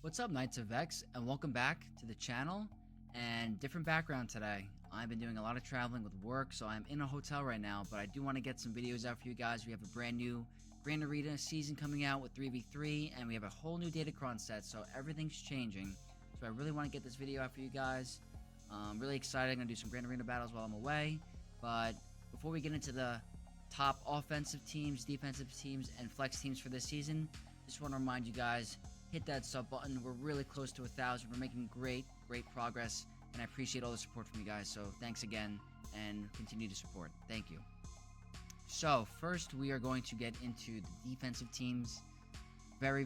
What's up, Knights of X, and welcome back to the channel. And different background today. I've been doing a lot of traveling with work, so I'm in a hotel right now, but I do want to get some videos out for you guys. We have a brand new Grand Arena season coming out with 3v3, and we have a whole new Datacron set, so everything's changing. So I really want to get this video out for you guys. I'm really excited. I'm going to do some Grand Arena battles while I'm away, but before we get into the top offensive teams, defensive teams, and flex teams for this season, just want to remind you guys, hit that sub button. We're really close to 1,000. We're making great progress, and I appreciate all the support from you guys. So thanks again, and continue to support. Thank you. So first, we are going to get into the defensive teams. Very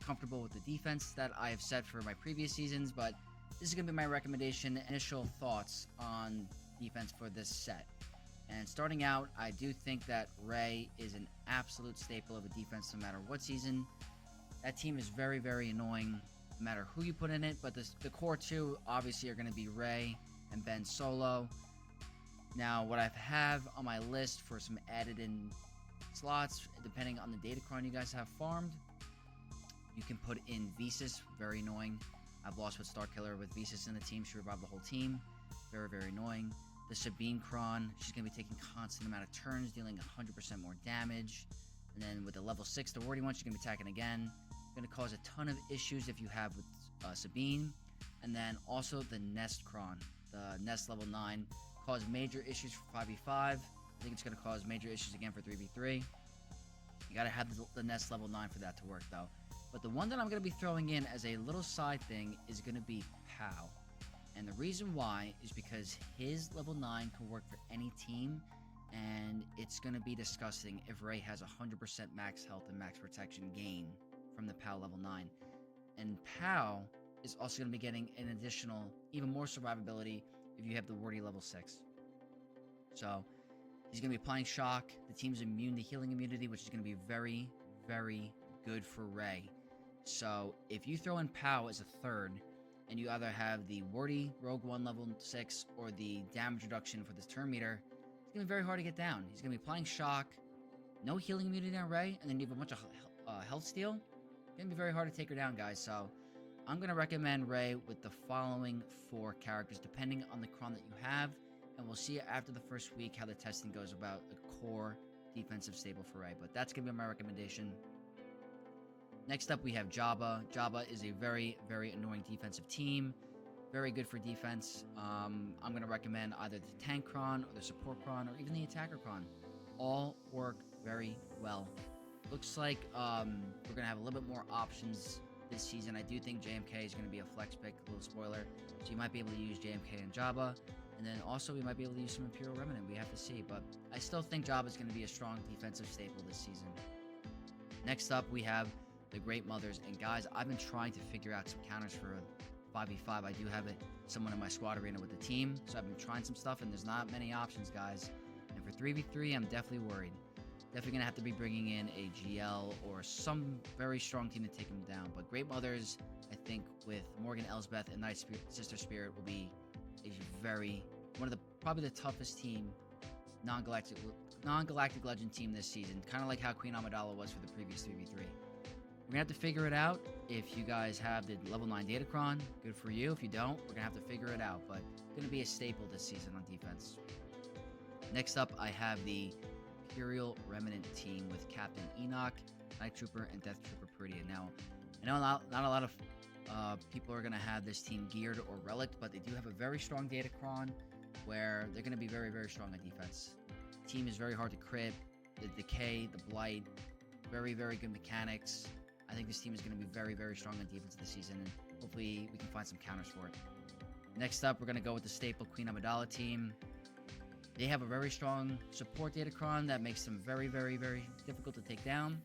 comfortable with the defense that I have set for my previous seasons, but this is going to be my recommendation, initial thoughts on defense for this set. And starting out, I do think that Ray is an absolute staple of a defense no matter what season. That team is very annoying no matter who you put in it, but the core two obviously are going to be Ray and Ben Solo. Now, what I have on my list for some added in slots, depending on the Datacron you guys have farmed, you can put in Vesus, very annoying. I've lost with Starkiller with Vesus in the team. She revived the whole team. Very annoying. The Sabine Kron, she's going to be taking constant amount of turns, dealing 100% more damage. And then with the level 6, the wardy one, she's going to be attacking again. Going to cause a ton of issues if you have with Sabine. And then also the Nest Kron, the Nest level 9, cause major issues for 5v5. I think it's going to cause major issues again for 3v3. You got to have the Nest level 9 for that to work though. But the one that I'm going to be throwing in as a little side thing is going to be Pow. And the reason why is because his level 9 can work for any team, and it's going to be disgusting if Ray has 100% max health and max protection gain from the POW level 9. And POW is also going to be getting an additional, even more survivability if you have the wardy level 6. So he's going to be applying shock. The team's immune to healing immunity, which is going to be very good for Ray. So if you throw in POW as a third, and you either have the wardy Rogue One level 6 or the damage reduction for this turn meter, it's going to be very hard to get down. He's going to be applying shock, no healing immunity on Ray, and then you have a bunch of health steal. It's going to be very hard to take her down, guys. So I'm going to recommend Ray with the following 4 characters, depending on the Kron that you have. And we'll see after the first week how the testing goes about the core defensive stable for Ray. But that's going to be my recommendation. Next up, we have Jabba. Jabba is a very annoying defensive team. Very good for defense. I'm going to recommend either the Tank Kron or the Support Kron or even the Attacker Kron. All work very well. Looks like we're going to have a little bit more options this season. I do think JMK is going to be a flex pick, a little spoiler. So you might be able to use JMK and Jabba. And then also we might be able to use some Imperial Remnant. We have to see. But I still think Jabba is going to be a strong defensive staple this season. Next up, we have the Great Mothers. And guys, I've been trying to figure out some counters for 5v5. I do have someone in my squad arena with the team, so I've been trying some stuff, and there's not many options, guys. And for 3v3, I'm definitely worried. Definitely going to have to be bringing in a GL or some very strong team to take him down. But Great Mothers, I think, with Morgan Elsbeth and Night Sister Spirit will be probably the toughest team, non-galactic legend team this season. Kind of like how Queen Amidala was for the previous 3v3. We're going to have to figure it out. If you guys have the level 9 Datacron, good for you. If you don't, we're going to have to figure it out. But it's going to be a staple this season on defense. Next up, I have the Imperial Remnant team with Captain Enoch, Night Trooper, and Death Trooper Peridia. Now, I know not a lot of people are going to have this team geared or relicked, but they do have a very strong Datacron where they're going to be very strong on defense. The team is very hard to crit. The Decay, the Blight, very good mechanics. I think this team is going to be very strong on defense this season, and hopefully we can find some counters for it. Next up, we're going to go with the staple Queen Amidala team. They have a very strong support Datacron that makes them very difficult to take down.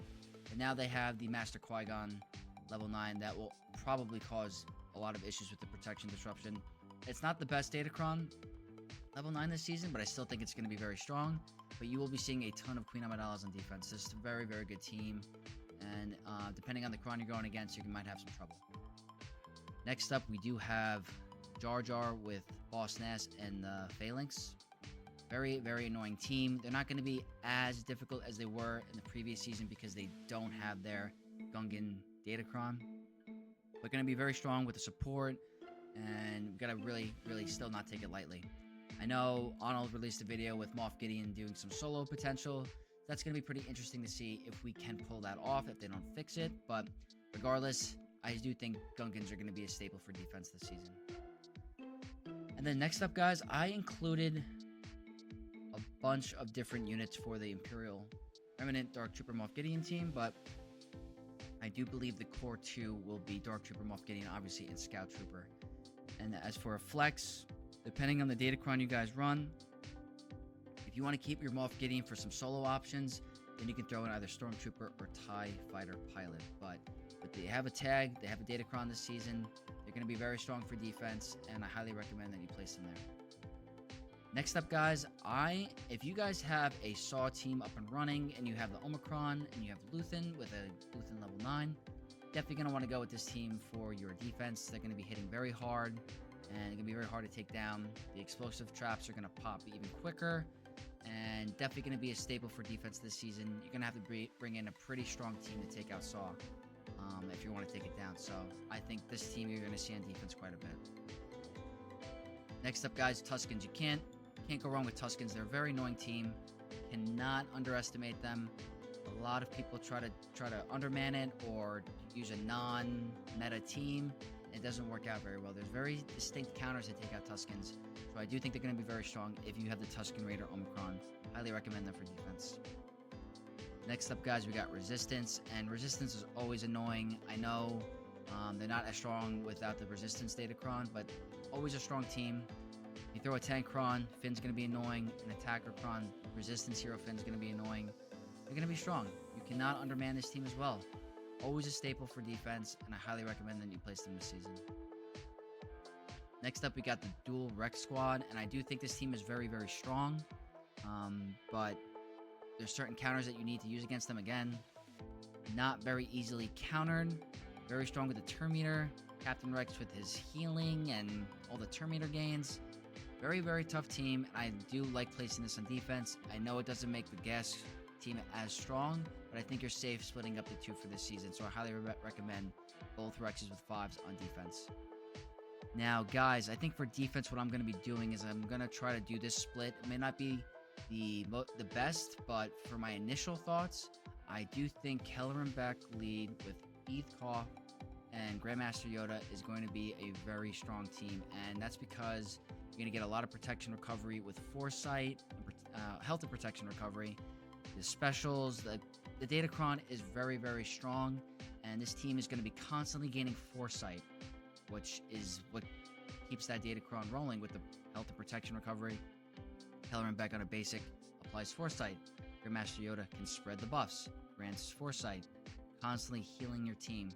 And now they have the Master Qui-Gon level 9 that will probably cause a lot of issues with the protection disruption. It's not the best Datacron level 9 this season, but I still think it's going to be very strong. But you will be seeing a ton of Queen Amidalas on defense. This is a very good team. And depending on the Kron you're going against, you might have some trouble. Next up, we do have Jar Jar with Boss Nass and the Phalanx. Very annoying team. They're not going to be as difficult as they were in the previous season because they don't have their Gungan Datacron. but going to be very strong with the support, and we got to really, really still not take it lightly. I know Arnold released a video with Moff Gideon doing some solo potential. That's going to be pretty interesting to see if we can pull that off, if they don't fix it. But regardless, I do think Gunkins are going to be a staple for defense this season. And then next up, guys, I included a bunch of different units for the Imperial Remnant Dark Trooper Moff Gideon team, but I do believe the core 2 will be Dark Trooper Moff Gideon, obviously, and Scout Trooper. And as for a flex, depending on the Datacron you guys run, if you want to keep your Moff Gideon for some solo options, then you can throw in either Stormtrooper or TIE Fighter Pilot. But they have a tag, they have a Datacron this season, they're going to be very strong for defense, and I highly recommend that you place them there. Next up, guys, if you guys have a SAW team up and running, and you have the Omicron, and you have Luthen with a Luthen level 9, definitely going to want to go with this team for your defense. They're going to be hitting very hard, and it's going to be very hard to take down. The explosive traps are going to pop even quicker, and definitely going to be a staple for defense this season. You're going to have to bring in a pretty strong team to take out SAW if you want to take it down. So I think this team you're going to see on defense quite a bit. Next up, guys, Tuskens. You can't go wrong with Tuskens. They're a very annoying team. Cannot underestimate them. A lot of people try to underman it or use a non-meta team. It doesn't work out very well. There's very distinct counters that take out Tuskens. So I do think they're going to be very strong if you have the Tusken Raider Omicron. Highly recommend them for defense. Next up, guys, we got Resistance. And Resistance is always annoying. I know they're not as strong without the Resistance Datacron, but always a strong team. You throw a Tank Cron, Finn's going to be annoying. An Attacker Cron, Resistance Hero Finn's going to be annoying. They're going to be strong. You cannot underman this team as well. Always a staple for defense, and I highly recommend that you place them this season. Next up, we got the Dual Rex Squad, and I do think this team is very, very strong. But there's certain counters that you need to use against them. Again, not very easily countered. Very strong with the Terminator. Captain Rex with his healing and all the Terminator gains. Very, very tough team. I do like placing this on defense. I know it doesn't make the gas team as strong, but I think you're safe splitting up the two for this season. So I highly recommend both Rexes with 5s on defense. Now, guys, I think for defense, what I'm going to be doing is I'm going to try to do this split. It may not be the best, but for my initial thoughts, I do think Kelleran Beck lead with Eth Koth and Grandmaster Yoda is going to be a very strong team, and that's because you're going to get a lot of protection recovery with Foresight, health and protection recovery. The specials, the Datacron is very, very strong, and this team is going to be constantly gaining Foresight, which is what keeps that Datacron rolling with the health and protection recovery. Kelleran Beck on a basic applies Foresight. Grandmaster Yoda can spread the buffs, grants Foresight, constantly healing your team.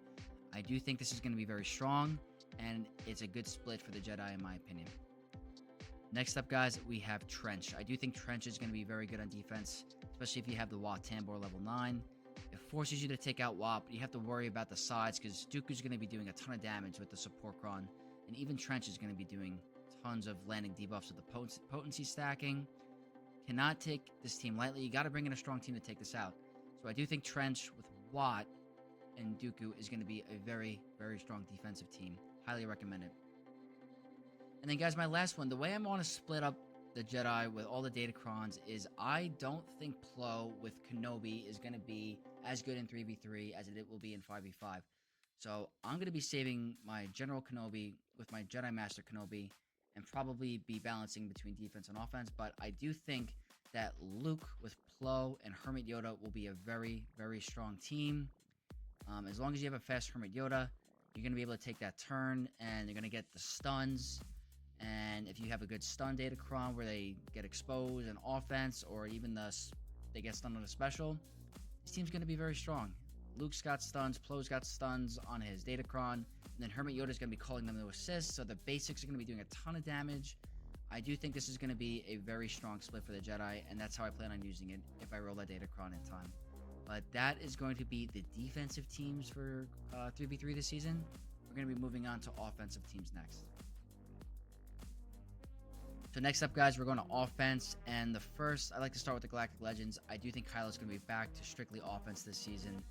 I do think this is going to be very strong, and it's a good split for the Jedi in my opinion. Next up, guys, we have Trench. I do think Trench is going to be very good on defense, especially if you have the Wat Tambor level 9. It forces you to take out Wat, but you have to worry about the sides because Dooku's going to be doing a ton of damage with the support Cron, and even Trench is going to be doing tons of landing debuffs with the potency stacking. Cannot take this team lightly. You got to bring in a strong team to take this out. So I do think Trench with Wat and Dooku is going to be a very, very strong defensive team. Highly recommend it. And then, guys, my last one. The way I want to split up the Jedi with all the Datacrons is I don't think Plo with Kenobi is going to be as good in 3v3 as it will be in 5v5. So I'm going to be saving my General Kenobi with my Jedi Master Kenobi and probably be balancing between defense and offense. But I do think that Luke with Plo and Hermit Yoda will be a very, very strong team. As long as you have a fast Hermit Yoda, you're going to be able to take that turn, and you're going to get the stuns. And if you have a good stun Datacron where they get exposed in offense, or even they get stunned on a special, this team's going to be very strong. Luke's got stuns, Plo's got stuns on his Datacron, and then Hermit Yoda's going to be calling them to assist, so the basics are going to be doing a ton of damage. I do think this is going to be a very strong split for the Jedi, and that's how I plan on using it if I roll that Datacron in time. But that is going to be the defensive teams for 3v3 this season. We're going to be moving on to offensive teams next. So next up, guys, we're going to offense. And I like to start with the Galactic Legends. I do think Kylo's going to be back to strictly offense this season.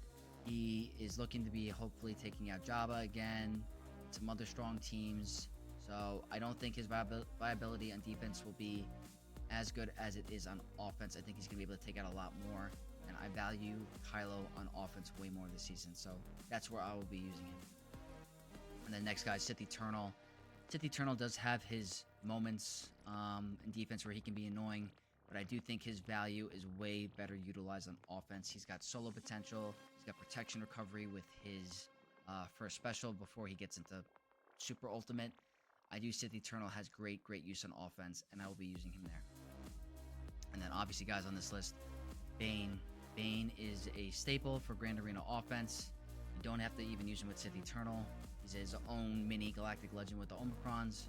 He is looking to be hopefully taking out Jabba again, some other strong teams. So I don't think his viability on defense will be as good as it is on offense. I think he's going to be able to take out a lot more. And I value Kylo on offense way more this season. So that's where I will be using him. And then next guy is Sith Eternal. Sith Eternal does have his moments in defense where he can be annoying, but I do think his value is way better utilized on offense. He's got solo potential. He's got protection recovery with his first special before he gets into super ultimate. I do Sith Eternal has great use on offense, and I will be using him there. And then obviously, guys, on this list, Bane. Bane is a staple for Grand Arena offense. You don't have to even use him with Sith Eternal. He's his own mini Galactic Legend with the Omicrons.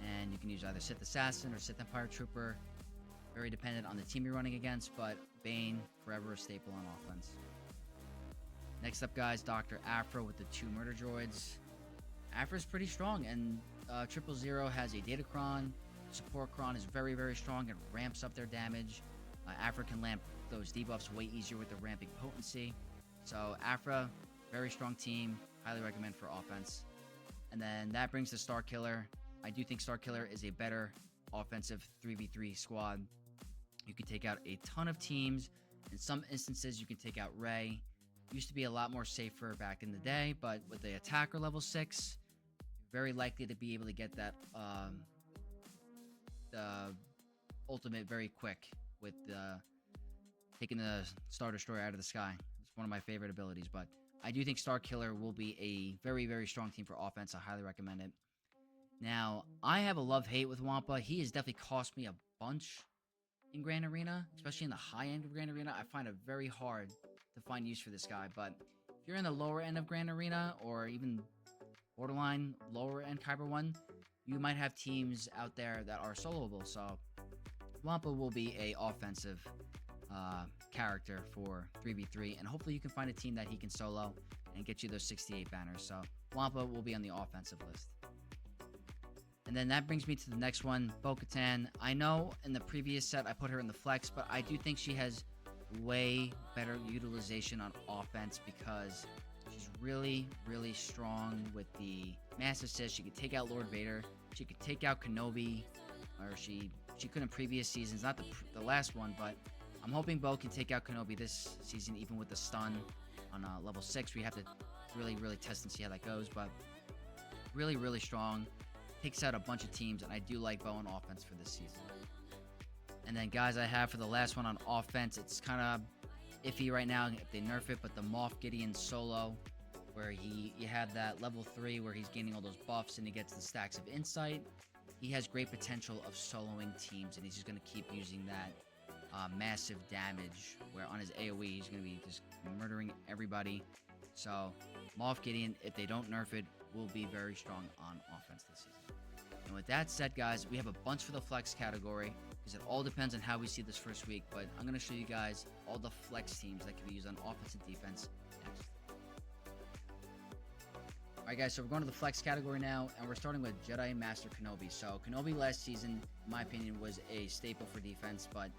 And you can use either Sith Assassin or Sith Empire Trooper. Very dependent on the team you're running against, but Bane, forever a staple on offense. Next up, guys, Dr. Aphra with the 2 murder droids. Aphra's pretty strong, and 000 has a Datacron. Support Cron is very strong. It ramps up their damage. Aphra can lamp those debuffs way easier with the ramping potency. So Aphra, very strong team. Highly recommend for offense. And then that brings the Star Killer. I do think Star Killer is a better offensive 3v3 squad. You can take out a ton of teams. In some instances, you can take out Rey. Used to be a lot more safer back in the day, but with the attacker level 6, you're very likely to be able to get that the ultimate very quick with taking the Star Destroyer out of the sky. It's one of my favorite abilities, but I do think Star Killer will be a very strong team for offense. I highly recommend it. Now, I have a love-hate with Wampa. He has definitely cost me a bunch in Grand Arena, especially in the high end of Grand Arena. I find it very hard to find use for this guy, but if you're in the lower end of Grand Arena or even borderline lower end Kyber 1, you might have teams out there that are soloable. So Wampa will be a offensive character for 3v3, and hopefully you can find a team that he can solo and get you those 68 banners. So Wampa will be on the offensive list. And then that brings me to the next one, Bo-Katan. I know in the previous set I put her in the flex, but I do think she has way better utilization on offense because she's really strong with the Mass Assist. She could take out Lord Vader. She could take out Kenobi, or she couldn't in previous seasons, not the last one, but I'm hoping Bo can take out Kenobi this season, even with the stun on level 6. We have to really test and see how that goes, but really strong. Takes out a bunch of teams, and I do like Bo on offense for this season. And then, guys, I have for the last one on offense, it's kind of iffy right now if they nerf it, but the Moff Gideon solo, where you have that level 3 where he's gaining all those buffs and he gets the stacks of insight. He has great potential of soloing teams, and he's just going to keep using that massive damage, where on his AoE he's going to be just murdering everybody. So Moff Gideon, if they don't nerf it, will be very strong on offense this season. And with that said, guys, we have a bunch for the flex category because it all depends on how we see this first week, but I'm going to show you guys all the flex teams that can be used on offense and defense next. Alright, guys, so we're going to the flex category now, and we're starting with Jedi Master Kenobi. So Kenobi last season, in my opinion, was a staple for defense, but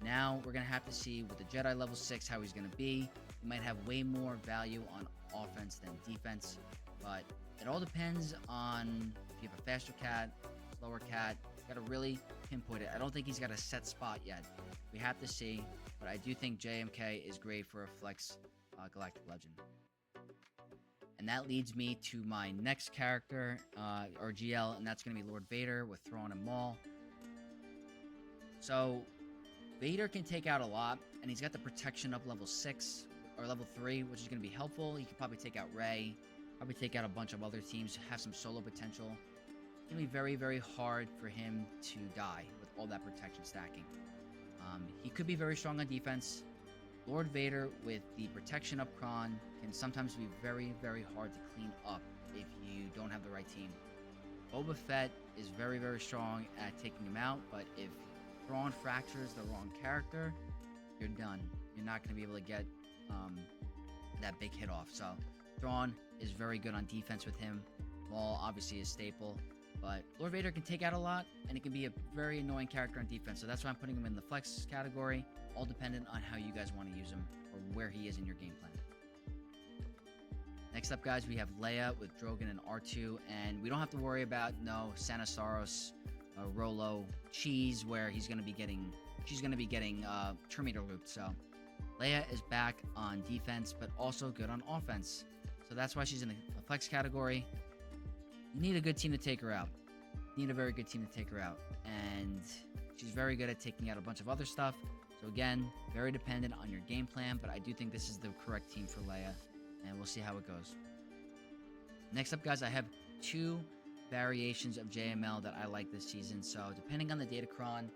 now we're going to have to see with the Jedi level 6 how he's going to be. He might have way more value on offense than defense, but it all depends on if you have a faster cat, slower cat. You got to really pinpoint it. I don't think he's got a set spot yet. We have to see, but I do think JMK is great for a flex Galactic Legend. And that leads me to my next character, or GL, and that's going to be Lord Vader with Thrawn and Maul. So Vader can take out a lot, and he's got the protection of level 6 or level 3, which is going to be helpful. He can probably take out Rey, probably take out a bunch of other teams, have some solo potential. It's going to be very hard for him to die with all that protection stacking. He could be very strong on defense. Lord Vader with the protection up Kron can sometimes be very hard to clean up if you don't have the right team. Boba Fett is very strong at taking him out, but if Thrawn fractures the wrong character, you're done. You're not going to be able to get that big hit off. So Thrawn is very good on defense with him. Maul obviously is staple, but Lord Vader can take out a lot, and it can be a very annoying character on defense. So that's why I'm putting him in the flex category, all dependent on how you guys want to use him or where he is in your game plan. Next up, guys, we have Leia with Drogon and R2, and we don't have to worry about Sanasaros, Rolo, Cheese, where she's going to be getting Terminator looped. So Leia is back on defense, but also good on offense. So that's why she's in a flex category. You need a good team to take her out. You need a very good team to take her out, and she's very good at taking out a bunch of other stuff. So again, very dependent on your game plan, but I do think this is the correct team for Leia, and we'll see how it goes. Next up, guys, I have 2 variations of JML that I like this season. So depending on the Datacron,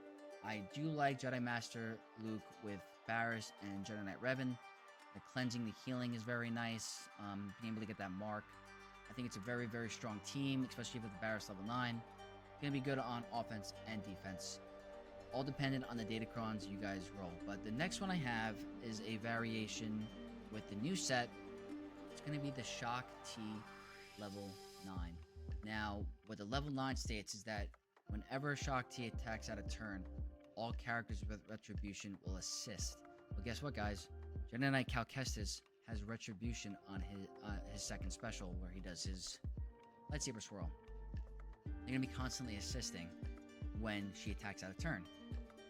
I do like Jedi Master Luke with Barriss and Jedi Knight Revan. The cleansing, the healing is very nice. Being able to get that mark. I think it's a very, very strong team, especially with the Barriss level 9. Going to be good on offense and defense. All dependent on the Datacrons you guys roll. But the next one I have is a variation with the new set. It's going to be the Shock T level 9. Now, what the level 9 states is that whenever Shock T attacks out of turn, all characters with Retribution will assist. Well, guess what, guys? Jedi Knight Cal Kestis has Retribution on his second special, where he does his lightsaber swirl. They're going to be constantly assisting when she attacks out of turn.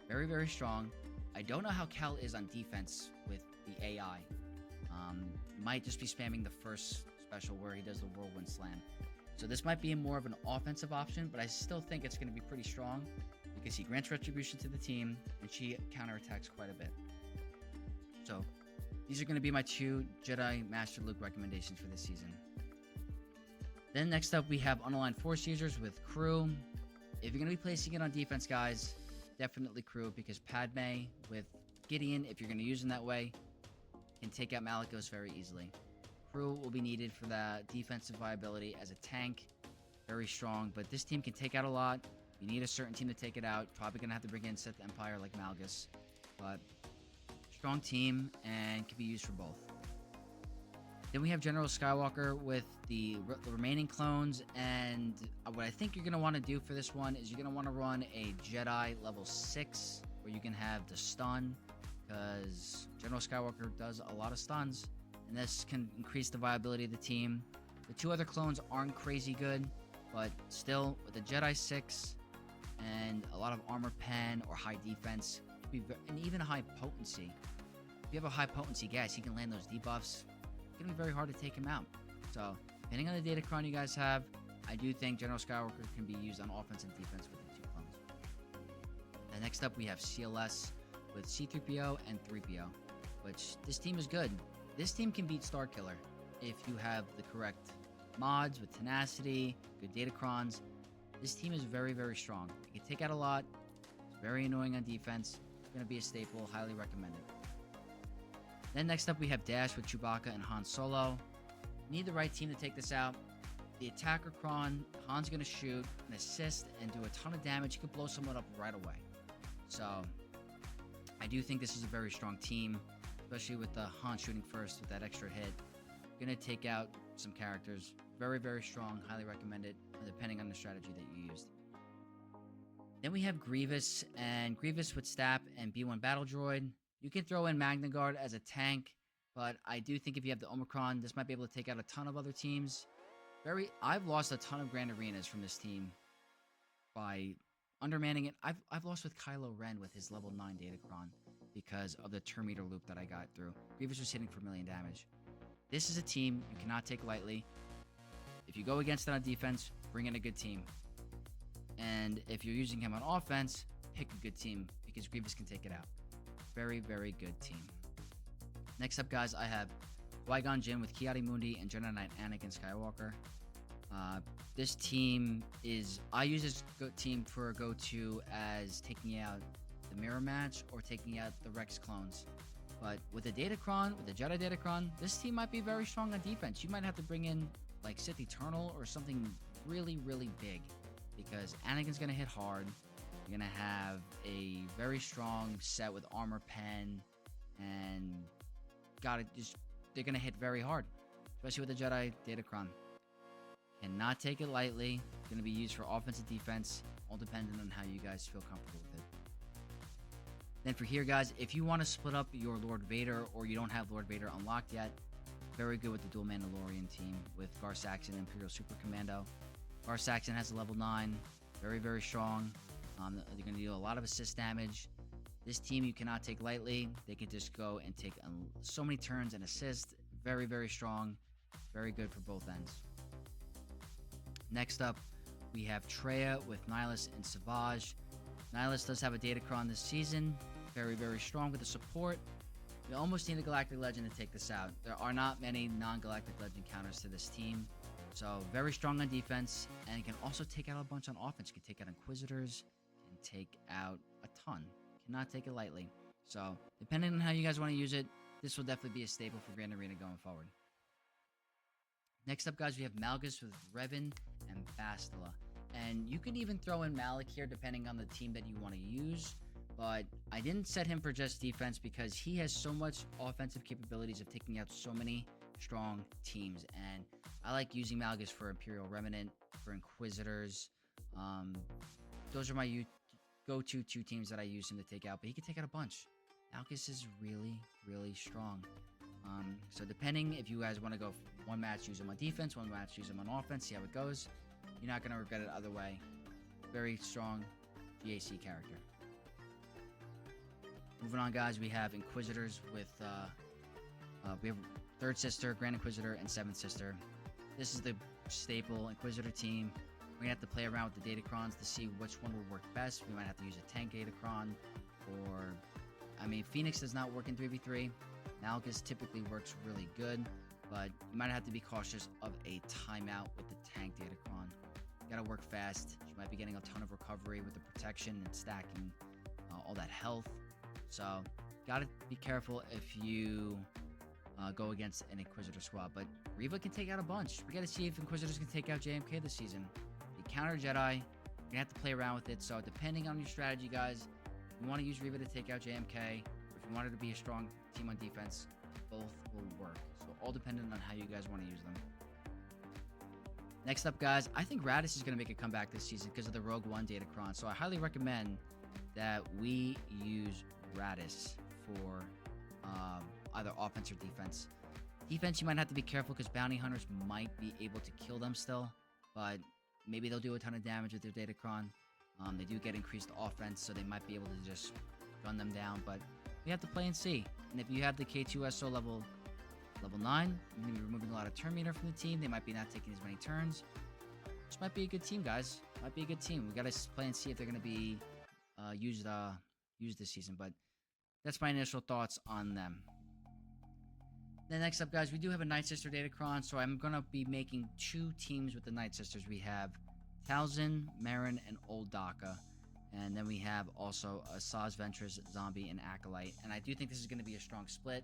Very, very strong. I don't know how Cal is on defense with the AI. Might just be spamming the first special where he does the Whirlwind Slam. So this might be more of an offensive option, but I still think it's going to be pretty strong because he grants Retribution to the team and she counterattacks quite a bit. So these are going to be my 2 Jedi Master Luke recommendations for this season. Then next up, we have unaligned Force users with Crew. If you're going to be placing it on defense, guys, definitely Crew, because Padme with Gideon, if you're going to use him that way, can take out Malicos very easily. Crew will be needed for that defensive viability as a tank. Very strong, but this team can take out a lot. You need a certain team to take it out. Probably going to have to bring in Sith Empire like Malgus. But strong team and can be used for both. Then we have General Skywalker with the remaining clones, and what I think you're going to want to do for this one is you're going to want to run a Jedi level 6 where you can have the stun, because General Skywalker does a lot of stuns, and this can increase the viability of the team. The 2 other clones aren't crazy good, but still, with the Jedi 6 and a lot of armor pen or high defense, and even high potency. If you have a high potency gas, he can land those debuffs. It's going to be very hard to take him out. So, depending on the Datacron you guys have, I do think General Skywalker can be used on offense and defense with the 2 clones. And next up, we have CLS with C-3PO and 3PO, which this team is good. This team can beat Starkiller if you have the correct mods with tenacity, good Datacrons. This team is very, very strong. You can take out a lot. It's very annoying on defense. It's going to be a staple. Highly recommended. Then next up, we have Dash with Chewbacca and Han Solo. You need the right team to take this out. The attacker Kron, Han's going to shoot, and assist, and do a ton of damage. He could blow someone up right away. So, I do think this is a very strong team, especially with the Han shooting first with that extra hit. Going to take out some characters. Very, very strong. Highly recommended, depending on the strategy that you used. Then we have Grievous, and Grievous with Stap and B1 Battle Droid. You can throw in Magna Guard as a tank, but I do think if you have the Omicron, this might be able to take out a ton of other teams. I've lost a ton of Grand Arenas from this team by undermanning it. I've lost with Kylo Ren with his level 9 Datacron because of the Terminator loop that I got through. Grievous was hitting for 1 million damage. This is a team you cannot take lightly. If you go against it on defense, bring in a good team. And if you're using him on offense, pick a good team because Grievous can take it out. Very, very good team. Next up, guys, I have Qui-Gon Jinn with Ki-Adi-Mundi and Jedi Knight Anakin Skywalker. This team is... I use this team for a go-to as taking out the Mirror Match or taking out the Rex clones. But with the Datacron, with the Jedi Datacron, this team might be very strong on defense. You might have to bring in like Sith Eternal or something really, really big, because Anakin's going to hit hard. You're going to have a very strong set with armor pen, and they're going to hit very hard, especially with the Jedi Datacron. Cannot take it lightly. It's going to be used for offense and defense, all dependent on how you guys feel comfortable with it. Then for here, guys, if you want to split up your Lord Vader or you don't have Lord Vader unlocked yet, very good with the dual Mandalorian team with Gar Saxon and Imperial Super Commando. Gar Saxon has a level 9, very, very strong. They're going to deal a lot of assist damage. This team you cannot take lightly. They can just go and take so many turns and assist. Very, very strong. Very good for both ends. Next up, we have Treya with Nihilus and SWGOH. Nihilus does have a Datacron this season. Very, very strong with the support. You almost need a Galactic Legend to take this out. There are not many non-Galactic Legend counters to this team. So, very strong on defense. And you can also take out a bunch on offense. You can take out Inquisitors. You can take out a ton. Cannot take it lightly. So, depending on how you guys want to use it, this will definitely be a staple for Grand Arena going forward. Next up, guys, we have Malgus with Revan and Bastila. And you can even throw in Malik here depending on the team that you want to use. But I didn't set him for just defense because he has so much offensive capabilities of taking out so many strong teams. And I like using Malgus for Imperial Remnant, for Inquisitors. Those are my go-to 2 teams that I use him to take out. But he can take out a bunch. Malgus is really, really strong. So depending if you guys want to go one match, use him on defense, one match, use him on offense, see how it goes. You're not going to regret it either way. Very strong GAC character. Moving on, guys, we have Inquisitors with, we have 3rd Sister, Grand Inquisitor, and 7th Sister. This is the staple Inquisitor team. We're going to have to play around with the Datacrons to see which one will work best. We might have to use a tank Datacron, or, I mean, Phoenix does not work in 3v3. Malgus typically works really good, but you might have to be cautious of a timeout with the tank Datacron. You gotta work fast. You might be getting a ton of recovery with the protection and stacking all that health. So, gotta be careful if you go against an Inquisitor squad. But Reva can take out a bunch. We gotta see if Inquisitors can take out JMK this season. They counter Jedi. You're gonna have to play around with it. So, depending on your strategy, guys, if you want to use Reva to take out JMK, or if you want her to be a strong team on defense, both will work. So, all dependent on how you guys want to use them. Next up, guys, I think Radis is going to make a comeback this season because of the Rogue One Datacron. So I highly recommend that we use Radis for either offense or defense. Defense, you might have to be careful because bounty hunters might be able to kill them still, but maybe they'll do a ton of damage with their Datacron. They do get increased offense, so they might be able to just gun them down, but we have to play and see. And if you have the K2SO level 9, you're going to be removing a lot of turn meter from the team. They might be not taking as many turns. This might be a good team, guys. Might be a good team. We got to play and see if they're going to be used this season. But that's my initial thoughts on them. Then next up, guys, we do have a Night Sister Datacron. So I'm going to be making 2 teams with the Night Sisters. We have Talzin, Marin, and Old Daka. And then we have also a Saz Ventress, Zombie, and Acolyte. And I do think this is going to be a strong split.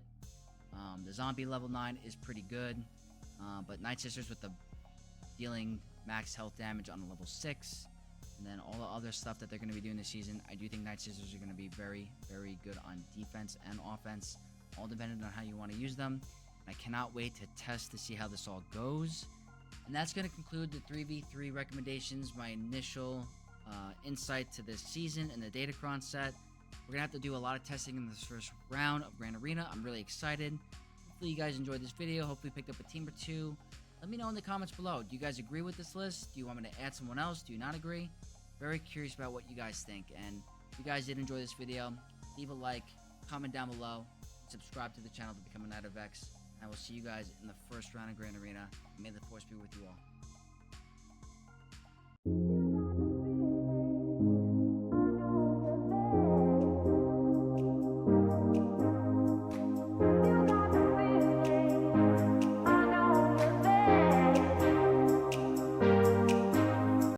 The Zombie level 9 is pretty good, but Night Sisters with the dealing max health damage on a level 6, and then all the other stuff that they're going to be doing this season, I do think Night Sisters are going to be very, very good on defense and offense, all dependent on how you want to use them. And I cannot wait to test to see how this all goes. And that's going to conclude the 3v3 recommendations, my initial insight to this season and the Datacron set. We're going to have to do a lot of testing in this first round of Grand Arena. I'm really excited. Hopefully you guys enjoyed this video. Hopefully you picked up a team or 2. Let me know in the comments below. Do you guys agree with this list? Do you want me to add someone else? Do you not agree? Very curious about what you guys think. And if you guys did enjoy this video, leave a like, comment down below, subscribe to the channel to become a Knight of X. And I will see you guys in the first round of Grand Arena. May the Force be with you all.